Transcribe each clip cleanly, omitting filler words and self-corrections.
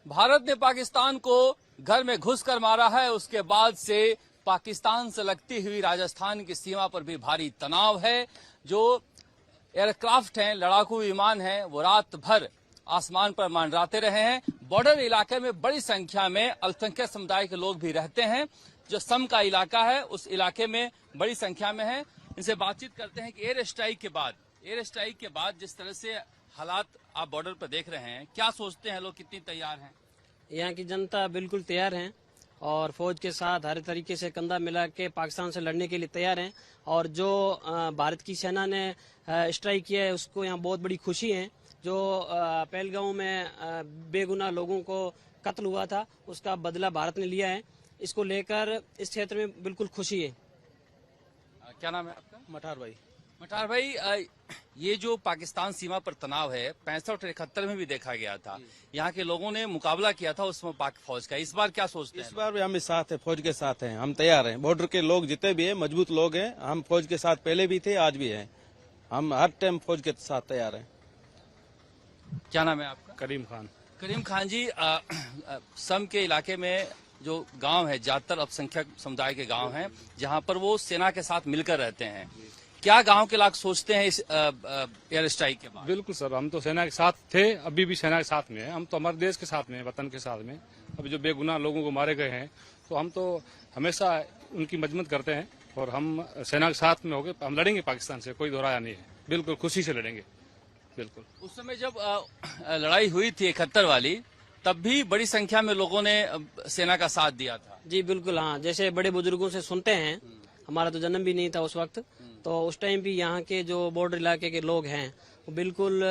भारत ने पाकिस्तान को घर में घुसकर मारा है। उसके बाद से पाकिस्तान से लगती हुई राजस्थान की सीमा पर भी भारी तनाव है। जो एयरक्राफ्ट हैं, लड़ाकू विमान हैं, वो रात भर आसमान पर मंडराते रहे हैं। बॉर्डर इलाके में बड़ी संख्या में अल्पसंख्यक समुदाय के लोग भी रहते हैं। जो सम का इलाका है, उस इलाके में बड़ी संख्या में है। इनसे बातचीत करते हैं कि एयर स्ट्राइक के बाद जिस तरह से हालात आप बॉर्डर पर देख रहे हैं, क्या सोचते हैं लोग, कितनी तैयार हैं? यहाँ की जनता बिल्कुल तैयार है और फौज के साथ हर तरीके से कंधा मिला के पाकिस्तान से लड़ने के लिए तैयार हैं। और जो भारत की सेना ने स्ट्राइक किया है, उसको यहाँ बहुत बड़ी खुशी है। जो पहलगांव में बेगुनाह लोगों को कत्ल हुआ था, उसका बदला भारत ने लिया है। इसको लेकर इस क्षेत्र में बिल्कुल खुशी है। क्या नाम है आपका? मठार भाई, ये जो पाकिस्तान सीमा पर तनाव है, 65 और 71 में भी देखा गया था। यहाँ के लोगों ने मुकाबला किया था उसमें पाक फौज का। इस बार क्या सोचते हैं? इस बार भी हम इस साथ है, फौज के साथ हैं, हम तैयार हैं। बॉर्डर के लोग जितने भी हैं मजबूत लोग हैं, हम फौज के साथ पहले भी थे, आज भी हैं। हम हर टाइम फौज के साथ तैयार हैं। क्या नाम है आपका? करीम खान जी, सम के इलाके में जो गांव है, ज्यादातर अल्पसंख्यक समुदाय के गांव हैं, जहां पर वो सेना के साथ मिलकर रहते हैं। क्या गांव के लोग सोचते हैं इस एयर स्ट्राइक के बाद? बिल्कुल सर, हम तो सेना के साथ थे, अभी भी सेना के साथ में है। हम तो हमारे देश के साथ में, वतन के साथ में। अभी जो बेगुनाह लोगों को मारे गए हैं, तो हम तो हमेशा उनकी मजम्मत करते हैं और हम सेना के साथ में होकर हम लड़ेंगे पाकिस्तान से, कोई दोहराया नहीं है। बिल्कुल खुशी से लड़ेंगे, बिल्कुल। उस समय जब लड़ाई हुई थी 71 वाली, तब भी बड़ी संख्या में लोगों ने सेना का साथ दिया था। जी बिल्कुल, हाँ। जैसे बड़े बुजुर्गों से सुनते हैं, हमारा तो जन्म भी नहीं था उस वक्त, तो उस टाइम भी यहाँ के जो बॉर्डर इलाके के लोग हैं, वो बिल्कुल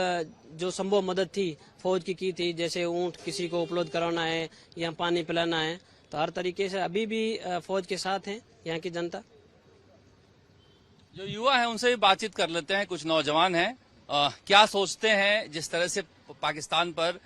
जो संभव मदद थी फौज की थी। जैसे ऊँट किसी को उपलब्ध कराना है या पानी पिलाना है, तो हर तरीके से अभी भी फौज के साथ हैं यहाँ की जनता। जो युवा है उनसे भी बातचीत कर लेते हैं। कुछ नौजवान हैं, क्या सोचते हैं जिस तरह से पाकिस्तान पर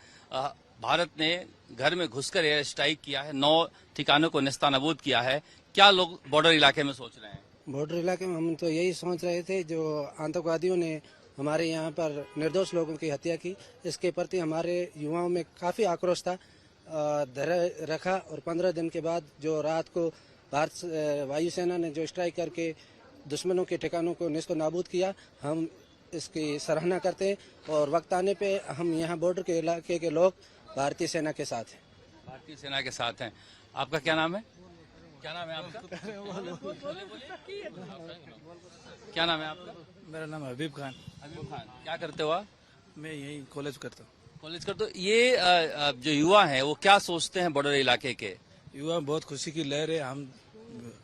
भारत ने घर में घुसकर एयर स्ट्राइक किया है, 9 ठिकानों को नेस्तनाबूद किया है। क्या लोग बॉर्डर इलाके में सोच रहे हैं? बॉर्डर इलाके में हम तो यही सोच रहे थे, जो आतंकवादियों ने हमारे यहाँ पर निर्दोष लोगों की हत्या की, इसके प्रति हमारे युवाओं में काफ़ी आक्रोश था। धैर्य रखा और 15 दिन के बाद जो रात को भारत वायुसेना ने जो स्ट्राइक करके दुश्मनों के ठिकानों को नेस्तो नाबूद किया, हम इसकी सराहना करते हैं। और वक्त आने पे हम यहाँ बॉर्डर के इलाके के लोग भारतीय सेना के साथ हैं। भारतीय सेना के साथ हैं। आपका क्या नाम है? क्या नाम है आपका? क्या नाम है आपका? मेरा नाम है हबीब खान। क्या करते हो आप? मैं यही कॉलेज करता हूँ। कॉलेज करते हो। ये जो युवा हैं वो क्या सोचते हैं बॉर्डर इलाके के? युवा बहुत खुशी की लहर है। हम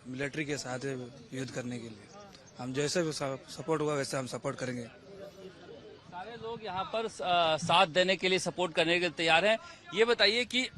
मिलिट्री के साथ है युद्ध करने के लिए। हम जैसे भी सपोर्ट होगा वैसे हम सपोर्ट करेंगे। सारे लोग यहाँ पर साथ देने के लिए, सपोर्ट करने के लिए तैयार हैं। ये बताइए कि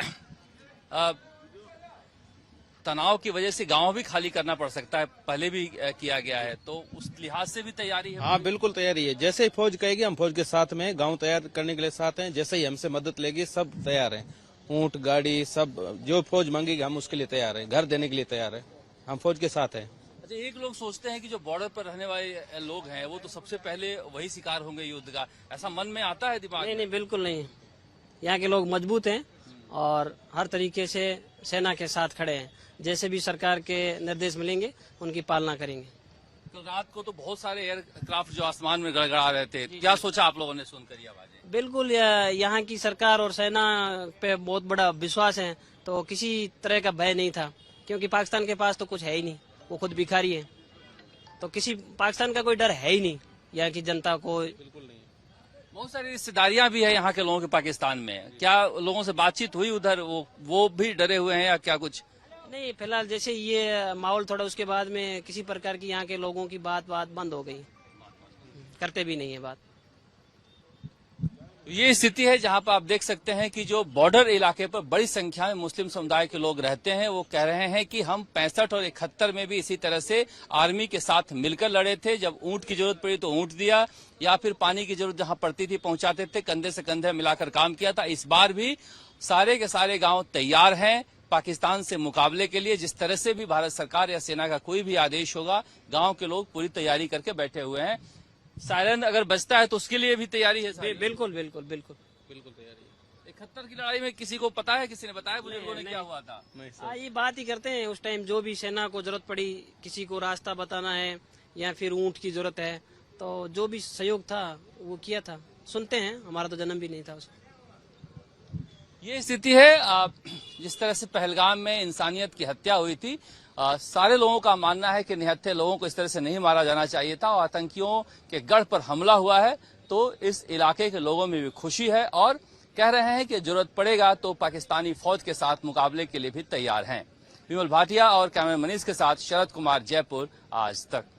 तनाव की वजह से गांव भी खाली करना पड़ सकता है, पहले भी किया गया है, तो उस लिहाज से भी तैयारी है? हाँ बिल्कुल तैयारी है। जैसे ही फौज कहेगी हम फौज के साथ में, गांव तैयार करने के लिए साथ हैं। जैसे ही हमसे मदद लेगी सब तैयार हैं। ऊँट गाड़ी सब जो फौज मांगेगी हम उसके लिए तैयार हैं, घर देने के लिए तैयार है। हम फौज के साथ हैं। अच्छा, एक लोग सोचते हैं कि जो बॉर्डर पर रहने वाले लोग हैं वो तो सबसे पहले वही शिकार होंगे युद्ध का, ऐसा मन में आता है दिमाग में? नहीं, बिल्कुल नहीं। यहाँ के लोग मजबूत हैं और हर तरीके से सेना के साथ खड़े हैं। जैसे भी सरकार के निर्देश मिलेंगे उनकी पालना करेंगे। तो रात को तो बहुत सारे एयरक्राफ्ट जो आसमान में गड़गड़ा रहे थे, क्या सोचा आप लोगों ने सुनकर ये आवाजें? बिल्कुल, यहाँ की सरकार और सेना पे बहुत बड़ा विश्वास है, तो किसी तरह का भय नहीं था, क्योंकि पाकिस्तान के पास तो कुछ है ही नहीं, वो खुद भिखारी है। तो किसी पाकिस्तान का कोई डर है ही नहीं यहाँ की जनता को। बिल्कुल नहीं। बहुत सारी रिश्तेदारियां भी है यहाँ के लोगों के पाकिस्तान में। क्या लोगों से बातचीत हुई उधर? वो भी डरे हुए हैं या क्या कुछ? नहीं, फिलहाल जैसे ये माहौल थोड़ा, उसके बाद में किसी प्रकार की यहाँ के लोगों की बात बंद हो गई, करते भी नहीं है बात। ये स्थिति है जहां पर आप देख सकते हैं कि जो बॉर्डर इलाके पर बड़ी संख्या में मुस्लिम समुदाय के लोग रहते हैं, वो कह रहे हैं कि हम 65 और 71 में भी इसी तरह से आर्मी के साथ मिलकर लड़े थे। जब ऊंट की जरूरत पड़ी तो ऊंट दिया, या फिर पानी की जरूरत जहां पड़ती थी पहुंचाते थे, कंधे से कंधे मिलाकर काम किया था। इस बार भी सारे के सारे गाँव तैयार हैं पाकिस्तान से मुकाबले के लिए। जिस तरह से भी भारत सरकार या सेना का कोई भी आदेश होगा, गांव के लोग पूरी तैयारी करके बैठे हुए हैं। सायरन अगर बजता है तो उसके लिए भी तैयारी है? बिल्कुल बिल्कुल बिल्कुल बिल्कुल तैयारी है। 71 की लड़ाई में किसी को पता है, किसी ने बताया बुजुर्गों ने क्या हुआ था? ये बात ही करते हैं उस टाइम जो भी सेना को जरूरत पड़ी, किसी को रास्ता बताना है या फिर ऊंट की जरूरत है, तो जो भी सहयोग था वो किया था। सुनते हैं, हमारा तो जन्म भी नहीं था उसमें। ये स्थिति है जिस तरह से पहलगाम में इंसानियत की हत्या हुई थी। सारे लोगों का मानना है कि निहत्थे लोगों को इस तरह से नहीं मारा जाना चाहिए था और आतंकियों के गढ़ पर हमला हुआ है तो इस इलाके के लोगों में भी खुशी है और कह रहे हैं कि जरूरत पड़ेगा तो पाकिस्तानी फौज के साथ मुकाबले के लिए भी तैयार हैं। विमल भाटिया और कैमरा मनीष के साथ शरद कुमार, जयपुर, आज तक।